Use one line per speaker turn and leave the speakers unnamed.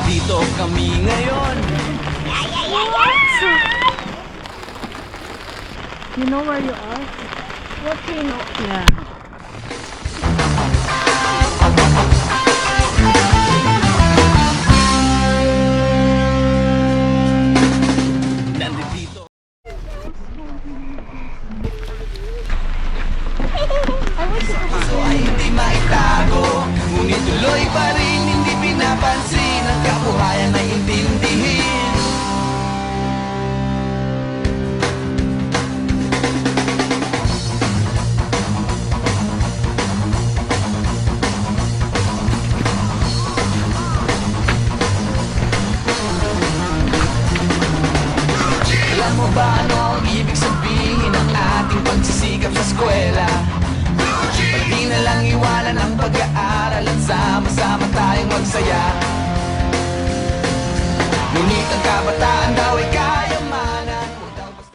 Nandito kami ngayon.
You know where you are? Volcano. Yeah.
Nandito. Puso ay hindi maitago, ngunit tuloy pa rin hindi pinapansin. Ang kabuhayan ay hindi